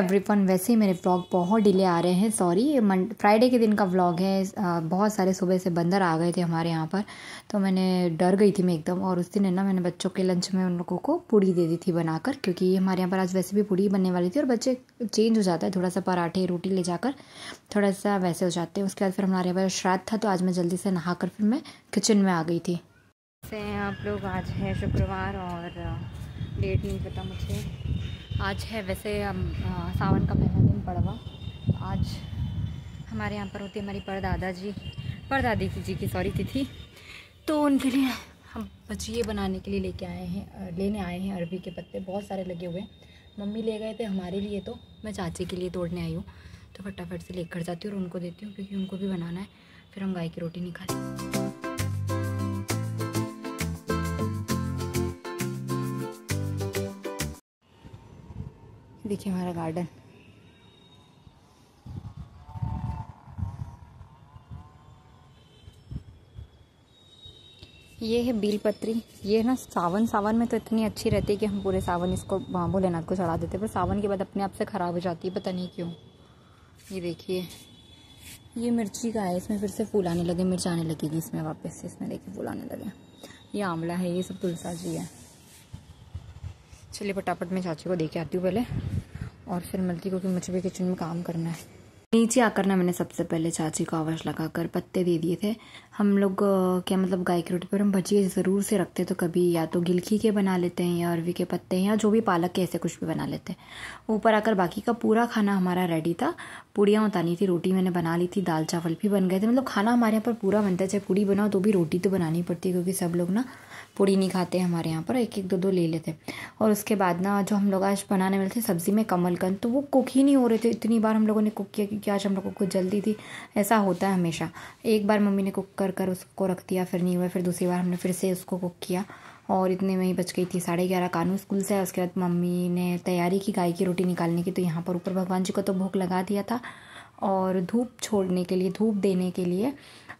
Everyone, वैसे ही मेरे vlog बहुत डिले आ रहे हैं, सॉरी। फ्राइडे के दिन का व्लॉग है। बहुत सारे सुबह से बंदर आ गए थे हमारे यहाँ पर, तो मैंने डर गई थी मैं एकदम। और उस दिन है ना, मैंने बच्चों के लंच में उन लोगों को पूड़ी दे दी थी बनाकर, क्योंकि हमारे यहाँ पर आज वैसे भी पूड़ी बनने वाली थी। और बच्चे चेंज हो जाता है, थोड़ा सा पराठे रोटी ले जाकर थोड़ा सा वैसे हो जाते हैं। उसके बाद फिर हमारे यहाँ पर श्राद्ध था, तो आज मैं जल्दी से नहा कर फिर मैं किचन में आ गई थी। से आप लोग, आज है शुक्रवार और डेट नहीं पता मुझे। आज है वैसे सावन का पहला दिन पड़वा। आज हमारे यहाँ पर होती है हमारी परदादी की सॉरी तिथि। तो उनके लिए हम भजिए बनाने के लिए लेने आए हैं अरबी के पत्ते। बहुत सारे लगे हुए हैं, मम्मी ले गए थे हमारे लिए, तो मैं चाची के लिए तोड़ने आई हूँ। तो फटाफट से लेकर जाती हूँ और उनको देती हूँ, क्योंकि उनको भी बनाना है। फिर हम गाय की रोटी निकालें। देखिए हमारा गार्डन, ये है बीलपत्री। ये ना सावन में तो इतनी अच्छी रहती है कि हम पूरे सावन इसको भोलेनाथ को चढ़ा देते हैं, पर सावन के बाद अपने आप से ख़राब हो जाती है, पता नहीं क्यों। ये देखिए, ये मिर्ची का है, इसमें फिर से फूल आने लगे, मिर्च आने लगेगी इसमें वापस से। इसमें देखिए फूल आने लगे। ये आंवला है, ये सब तुलसा जी है। चलिए फटाफट मैं चाची को दे के आती हूँ पहले, और फिर मिलती, क्योंकि मुझे भी किचन में काम करना है। नीचे आकर ना मैंने सबसे पहले चाची को आवाज़ लगाकर पत्ते दे दिए थे। हम लोग क्या मतलब गाय की रोटी पर हम भजिए ज़रूर से रखते, तो कभी या तो गिलकी के बना लेते हैं, या अरवी के पत्ते, या जो भी पालक के ऐसे कुछ भी बना लेते हैं। ऊपर आकर बाकी का पूरा खाना हमारा रेडी था। पूड़ियाँ उतानी थी, रोटी मैंने बना ली थी, दाल चावल भी बन गए थे। मतलब खाना हमारे यहाँ पर पूरा बनता है, चाहे पूड़ी बनाओ तो भी रोटी तो बनानी पड़ती है, क्योंकि सब लोग ना पूड़ी नहीं खाते हैं हमारे यहाँ पर, एक एक दो ले लेते। और उसके बाद ना जो हम लोग आज बनाने वाले थे सब्ज़ी में कमलकंद, तो वो कुक ही नहीं हो रहे थे। इतनी बार हम लोगों ने कुक किया, क्योंकि आज हम लोगों को जल्दी थी। ऐसा होता है हमेशा, एक बार मम्मी ने कुक कर उसको रख दिया, फिर नहीं हुआ, फिर दूसरी बार हमने फिर से उसको कुक किया, और इतने में ही बच गई थी 11:30। कानू स्कूल से आया, उसके बाद मम्मी ने तैयारी की गाय की रोटी निकालने की। तो यहाँ पर ऊपर भगवान जी को तो भोग लगा दिया था, और धूप छोड़ने के लिए, धूप देने के लिए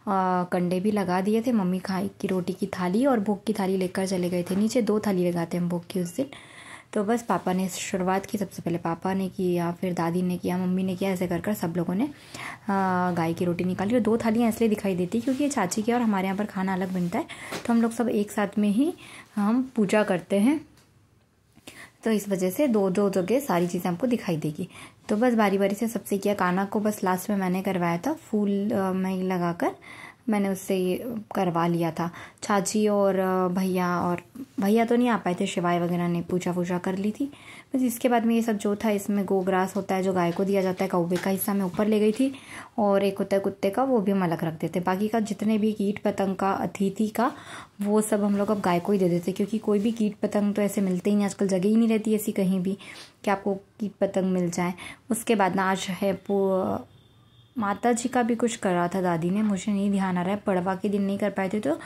कंडे भी लगा दिए थे। मम्मी गाय की रोटी की थाली और भोग की थाली लेकर चले गए थे नीचे। 2 थाली लगाते हैं हम भोग की उस दिन। तो बस पापा ने शुरुआत की, सबसे पहले पापा ने की, या फिर दादी ने किया, मम्मी ने किया, ऐसे कर सब लोगों ने गाय की रोटी निकाली। और 2 थालियाँ इसलिए दिखाई देती क्योंकि ये चाची के और हमारे यहाँ पर खाना अलग बनता है, तो हम लोग सब एक साथ में ही हम पूजा करते हैं। तो इस वजह से 2 जगह सारी चीज़ें हमको दिखाई देगी। तो बस बारी बारी से सबसे किया। काना को बस लास्ट में मैंने करवाया था, फूल में लगाकर मैंने उससे ये करवा लिया था। चाची और भैया तो नहीं आ पाए थे, शिवाय वगैरह ने पूजा कर ली थी। बस इसके बाद में ये सब जो था, इसमें गोग्रास होता है जो गाय को दिया जाता है, कौवे का हिस्सा मैं ऊपर ले गई थी, और एक होता है कुत्ते का, वो भी हम अलग रख देते। बाकी का जितने भी कीट पतंग का, अतिथि का, वो सब हम लोग अब गाय को ही दे देते, क्योंकि कोई भी कीट पतंग तो ऐसे मिलते ही नहीं आजकल, जगह ही नहीं रहती ऐसी कहीं भी कि आपको कीट पतंग मिल जाए। उसके बाद ना आज है माता जी का भी कुछ कर रहा था दादी ने, मुझे नहीं ध्यान आ रहा है। पड़वा के दिन नहीं कर पाए थे, तो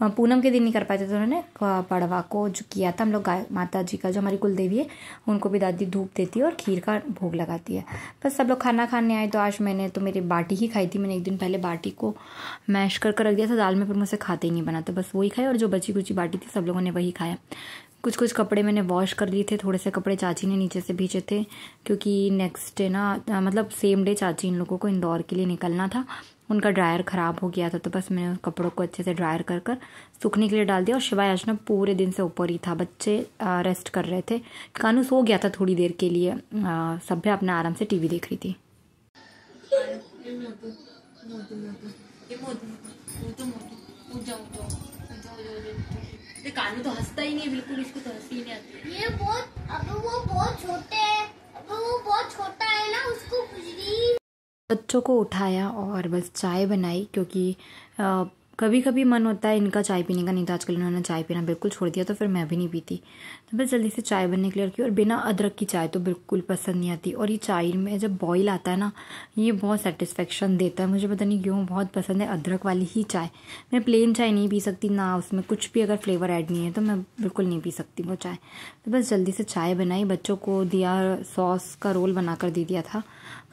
पूनम के दिन नहीं कर पाए थे, तो उन्होंने पड़वा को जो किया था। हम लोग गाय माता जी का, जो हमारी कुल देवी है, उनको भी दादी धूप देती है और खीर का भोग लगाती है। बस सब लोग खाना खाने आए, तो आज मैंने तो मेरी बाटी ही खाई थी। मैंने एक दिन पहले बाटी को मैश कर रख दिया था दाल में, पर मुझसे खाते ही नहीं बना, तो बस वही खाए। और जो बची कुची बाटी थी सब लोगों ने वही खाया। कुछ कपड़े मैंने वॉश कर लिए थे, थोड़े से कपड़े चाची ने नीचे से भीजे थे, क्योंकि नेक्स्ट डे ना, मतलब सेम डे चाची इन लोगों को इंदौर के लिए निकलना था। उनका ड्रायर ख़राब हो गया था, तो बस मैंने उन कपड़ों को अच्छे से ड्रायर कर सूखने के लिए डाल दिया। और शिवाय आज ना पूरे दिन से ऊपर ही था, बच्चे रेस्ट कर रहे थे। कानू सो गया था थोड़ी देर के लिए, सभ्य अपना आराम से टीवी देख रही थी। कानू तो हंसता ही नहीं बिल्कुल, इसको तो हंसी ही नहीं आती। ये वो बहुत छोटे है, वो बहुत छोटा है ना, उसको कुछ नहीं। बच्चों को उठाया और बस चाय बनाई, क्योंकि कभी कभी मन होता है इनका चाय पीने का, नहीं तो आजकल इन्होंने चाय पीना बिल्कुल छोड़ दिया, तो फिर मैं भी नहीं पीती। तो बस जल्दी से चाय बनने के लिए रखी, और बिना अदरक की चाय तो बिल्कुल पसंद नहीं आती। और ये चाय में जब बॉईल आता है ना, ये बहुत सेटिस्फेक्शन देता है, मुझे पता नहीं क्यों बहुत पसंद है अदरक वाली ही चाय। मैं प्लेन चाय नहीं पी सकती ना, उसमें कुछ भी अगर फ्लेवर ऐड नहीं है तो मैं बिल्कुल नहीं पी सकती वो चाय। तो बस जल्दी से चाय बनाई, बच्चों को दिया, सॉस का रोल बनाकर दे दिया था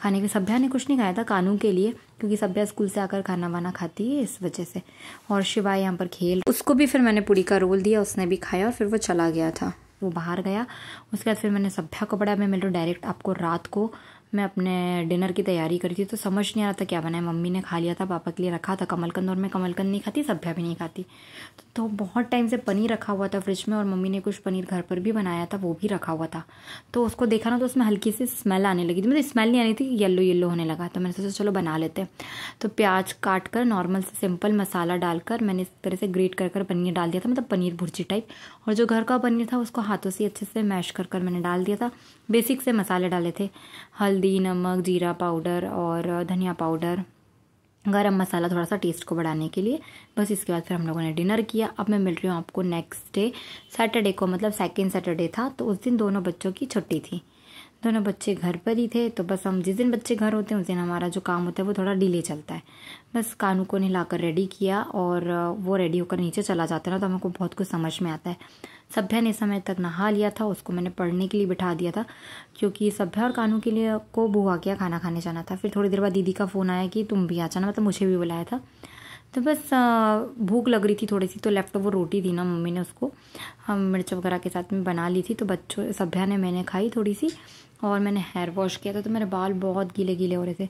खाने के। सभ्या ने कुछ नहीं खाया था कानू के लिए, क्योंकि सभ्या स्कूल से आकर खाना वाना खाती है इस वजह से। और शिवाय यहाँ पर खेल, उसको भी फिर मैंने पूड़ी का रोल दिया, उसने भी खाया और फिर वो चला गया था। वो बाहर गया। उसके बाद फिर मैंने सभ्या को पढ़ा। मैं मिल रहा डायरेक्ट आपको रात को मैं अपने डिनर की तैयारी करी थी, तो समझ नहीं आ रहा था क्या बनाए। मम्मी ने खा लिया था, पापा के लिए रखा था कमलकंद, और मैं कमलकंद नहीं खाती, सभ्या भी नहीं खाती। तो बहुत टाइम से पनीर रखा हुआ था फ्रिज में, और मम्मी ने कुछ पनीर घर पर भी बनाया था, वो भी रखा हुआ था। तो उसको देखा ना तो उसमें हल्की सी स्मेल आने लगी थी, मतलब स्मेल नहीं आनी थी, येलो येलो होने लगा। तो मैंने सोचा चलो बना लेते हैं। तो प्याज काट कर नॉर्मल से सिंपल मसाला डालकर मैंने इस तरह से ग्रेट कर पनीर डाल दिया था, मतलब पनीर भुर्जी टाइप। और जो घर का पनीर था उसको हाथों से अच्छे से मैश कर मैंने डाल दिया था। बेसिक से मसाले डाले थे, हल्दी, नमक, जीरा पाउडर और धनिया पाउडर, गरम मसाला थोड़ा सा टेस्ट को बढ़ाने के लिए। बस इसके बाद फिर हम लोगों ने डिनर किया। अब मैं मिल रही हूँ आपको नेक्स्ट डे सैटरडे को, मतलब सेकेंड सैटरडे था। तो उस दिन दोनों बच्चों की छुट्टी थी, दोनों बच्चे घर पर ही थे। तो बस हम जिस दिन बच्चे घर होते हैं उस दिन हमारा जो काम होता है वो थोड़ा डिले चलता है। बस कानू को नहलाकर रेडी किया, और वो रेडी होकर नीचे चला जाता है ना, तो हमको बहुत कुछ समझ में आता है। सभ्या ने समय तक नहा लिया था, उसको मैंने पढ़ने के लिए बिठा दिया था, क्योंकि सभ्या और कानू के लिए को बुआ के खाना खाने जाना था। फिर थोड़ी देर बाद दीदी का फ़ोन आया कि तुम भी आ जाना, मतलब मुझे भी बुलाया था। तो बस भूख लग रही थी थोड़ी सी, तो लेफ्ट ओवर रोटी थी ना, मम्मी ने उसको हम मिर्च वगैरह के साथ में बना ली थी। तो बच्चों सभ्या ने मैंने खाई थोड़ी सी, और मैंने हेयर वॉश किया था, तो मेरे बाल बहुत गीले गीले हो रहे थे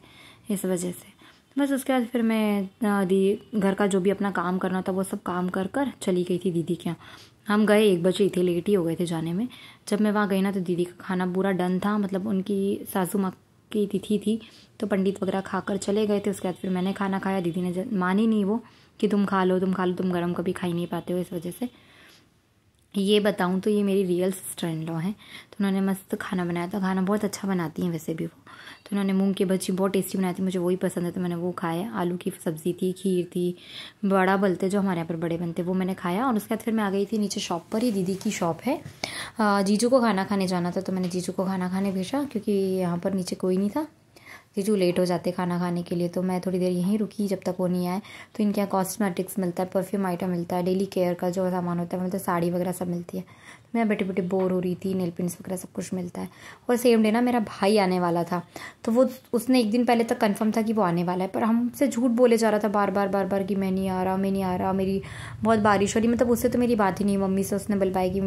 इस वजह से। बस उसके बाद फिर मैं घर का जो भी अपना काम करना था वो सब काम कर चली गई थी दीदी के यहाँ। हम गए 1 बजे ही थे, लेट ही हो गए थे जाने में। जब मैं वहाँ गई ना तो दीदी का खाना पूरा डन था, मतलब उनकी सासू माँ की तिथि थी, तो पंडित वगैरह खाकर चले गए थे। उसके बाद फिर मैंने खाना खाया। दीदी ने मानी नहीं वो कि तुम खा लो, तुम गरम कभी खा ही नहीं पाते हो, इस वजह से। ये बताऊं तो ये मेरी रियल सिस्टर इन लॉ हैं। तो उन्होंने मस्त खाना बनाया था, खाना बहुत अच्छा बनाती हैं वैसे भी वो। तो उन्होंने मूंग की भजी बहुत टेस्टी बनाई थी, मुझे वही पसंद है, तो मैंने वो खाया। आलू की सब्ज़ी थी, खीर थी, बड़ा बोलते जो हमारे यहाँ पर बड़े बनते, वो मैंने खाया। और उसके बाद फिर मैं आ गई थी नीचे शॉप पर ही, दीदी की शॉप है। जीजू को खाना खाने जाना था, तो मैंने जीजू को खाना खाने भेजा, क्योंकि यहाँ पर नीचे कोई नहीं था। जीजू लेट हो जाते खाना खाने के लिए, तो मैं थोड़ी देर यहीं रुकी जब तक वो नहीं आए। तो इनके यहाँ कॉस्मेटिक्स मिलता है, परफ्यूम आइटम मिलता है, डेली केयर का जो सामान होता है, मतलब साड़ी वगैरह सब मिलती है। तो मैं बैठे बैठे बोर हो रही थी, नेल पेंट्स वगैरह सब कुछ मिलता है। और सेम डे ना मेरा भाई आने वाला था, तो वो उसने 1 दिन पहले तक कंफर्म था कि वो आने वाला है, पर हमसे झूठ बोले जा रहा था बार बार कि मैं नहीं आ रहा, मेरी बहुत बारिश हो रही। मतलब उससे तो मेरी बात ही नहीं, मम्मी से उसने बुलवाई कि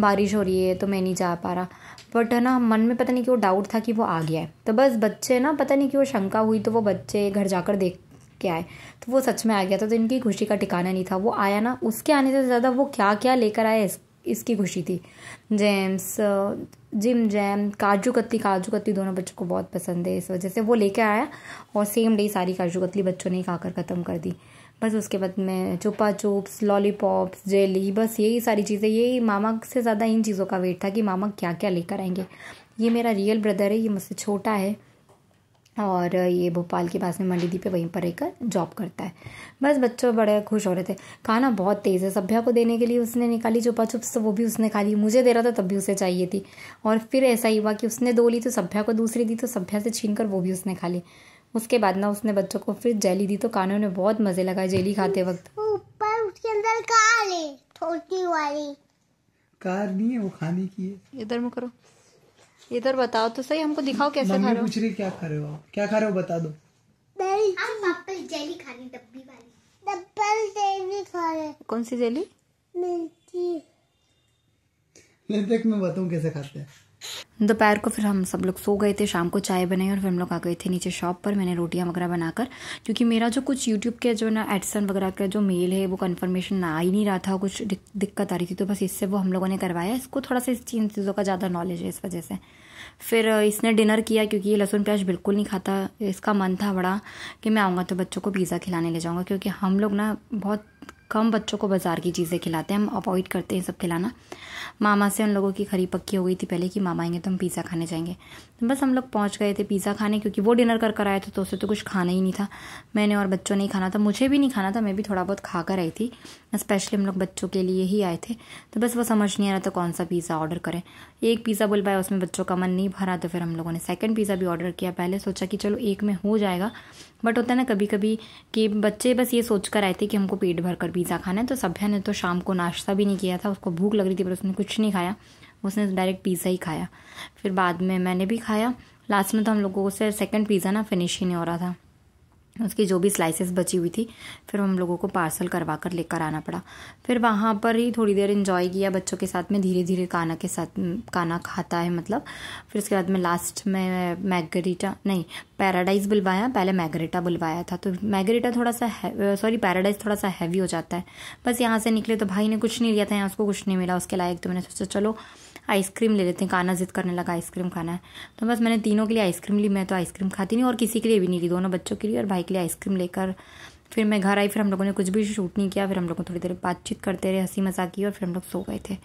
बारिश हो रही है तो मैं नहीं जा पा रहा। बट है ना, मन में पता नहीं क्यों डाउट था कि वो आ गया है। तो बस बच्चे ना, पता नहीं क्यों शंका हुई, तो वो बच्चे घर जाकर देख के आए, तो वो सच में आ गया था। तो इनकी खुशी का ठिकाना नहीं था। वो आया ना, उसके आने से ज़्यादा वो क्या क्या लेकर आया इसकी खुशी थी। Jams, Jim Jam, kaju katli दोनों बच्चों को बहुत पसंद है, इस वजह से वो लेकर आया। और सेम डे सारी काजू कतली बच्चों ने खाकर ख़त्म कर दी। बस उसके बाद में चुपा चुप्स, लॉलीपॉप्स, जेली, बस यही सारी चीज़ें, यही मामा से ज़्यादा इन चीज़ों का वेट था कि मामा क्या क्या लेकर आएंगे। ये मेरा रियल ब्रदर है, ये मुझसे छोटा है, और ये भोपाल के पास में मंडीदीप पे वहीं पर रहकर जॉब करता है। बस बच्चों बड़े खुश हो रहे थे। खाना बहुत तेज़ है, सभ्या को देने के लिए उसने निकाली चुपा चुप्स, तो वो भी उसने खा ली। मुझे दे रहा था तब भी उसे चाहिए थी, और फिर ऐसा ही हुआ कि उसने 2 ली तो सभ्या को दूसरी दी, तो सभ्या से छीन कर वो भी उसने खा ली। उसके बाद ना उसने बच्चों को फिर जेली दी, तो कानों ने बहुत मज़े लगाए जेली खाते वक्त। ऊपर उसके अंदर कार है, छोटी वाली कार नहीं है, वो खाने की है। इधर में करो, इधर बताओ तो सही, हमको दिखाओ कैसे खा रहे हो। पूछ रही क्या खा रहे हो आप, क्या खा रहे हो बता दो। हम एप्पल जेली खा रही, डब्बी वाली एप्पल जेली खा रहे। कौन सी जेली? मिर्ची। देख मैं बताऊँ कैसे खाते हैं। दोपहर को फिर हम सब लोग सो गए थे, शाम को चाय बनाई, और फिर हम लोग आ गए थे नीचे शॉप पर। मैंने रोटियां वगैरह बनाकर, क्योंकि मेरा जो कुछ यूट्यूब के जो ना एडसन वगैरह का जो मेल है वो कंफर्मेशन आ ही नहीं रहा था, कुछ दिक्कत आ रही थी। तो बस इससे वो हम लोगों ने करवाया। इसको थोड़ा सा इस चीज़ों का ज़्यादा नॉलेज है, इस वजह से। फिर इसने डिनर किया, क्योंकि ये लहसुन प्याज बिल्कुल नहीं खाता। इसका मन था बड़ा कि मैं आऊँगा तो बच्चों को पिज़्ज़ा खिलाने ले जाऊँगा, क्योंकि हम लोग ना बहुत कम बच्चों को बाज़ार की चीज़ें खिलाते हैं, हम अवॉइड करते हैं सब खिलाना। मामा से उन लोगों की खरी पक्की हो गई थी पहले कि मामा आएंगे तो हम पिज़्ज़ा खाने जाएंगे। तो बस हम लोग पहुंच गए थे पिज़्ज़ा खाने, क्योंकि वो डिनर कर आए थे तो उसे तो कुछ खाना ही नहीं था। मैंने और बच्चों ने ही खाना था, मुझे भी नहीं खाना था, मैं भी थोड़ा बहुत खा कर आई थी। स्पेशली हम लोग बच्चों के लिए ही आए थे। तो बस वो समझ नहीं आ रहा था कौन सा पिज़्ज़ा ऑर्डर करें। एक पिज़्ज़ा बोल पाया, उसमें बच्चों का मन नहीं भरा, तो फिर हम लोगों ने सेकंड पिज़्ज़ा भी ऑर्डर किया। पहले सोचा कि चलो एक में हो जाएगा, बट होता है ना कभी कभी कि बच्चे बस ये सोच कर आए थे कि हमको पेट भर कर पिज़्ज़ा खाना है। तो सभ्या ने तो शाम को नाश्ता भी नहीं किया था, उसको भूख लग रही थी पर उसने कुछ नहीं खाया, उसने डायरेक्ट पिज़्ज़ा ही खाया। फिर बाद में मैंने भी खाया। लास्ट में तो हम लोगों से सेकंड पिज़्ज़ा ना फिनिश ही नहीं हो रहा था। उसकी जो भी स्लाइसेस बची हुई थी फिर हम लोगों को पार्सल करवा कर लेकर आना पड़ा। फिर वहाँ पर ही थोड़ी देर एंजॉय किया बच्चों के साथ में, धीरे धीरे काना के साथ काना खाता है मतलब। फिर उसके बाद में लास्ट में मैगरीटा नहीं पैराडाइज बुलवाया, पहले मैगरेटा बुलवाया था। तो मैगरेटा थोड़ा सा पैराडाइज थोड़ा सा हैवी हो जाता है। बस यहाँ से निकले तो भाई ने कुछ नहीं लिया था, यहाँ उसको कुछ नहीं मिला उसके लायक, तो मैंने सोचा चलो आइसक्रीम ले लेते हैं। काना जिद करने लगा आइसक्रीम खाना है, तो बस मैंने तीनों के लिए आइसक्रीम ली। मैं तो आइसक्रीम खाती नहीं और किसी के लिए भी नहीं ली, दोनों बच्चों के लिए और भाई के लिए आइसक्रीम लेकर फिर मैं घर आई। फिर हम लोगों ने कुछ भी शूट नहीं किया, फिर हम लोग थोड़ी देर बातचीत करते रहे, हंसी मजाक की और फिर हम लोग सो गए थे।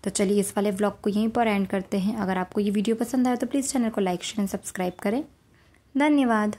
तो चलिए इस वाले व्लॉग को यहीं पर एंड करते हैं। अगर आपको ये वीडियो पसंद आया तो प्लीज़ चैनल को लाइक शेयर एंड सब्सक्राइब करें। धन्यवाद।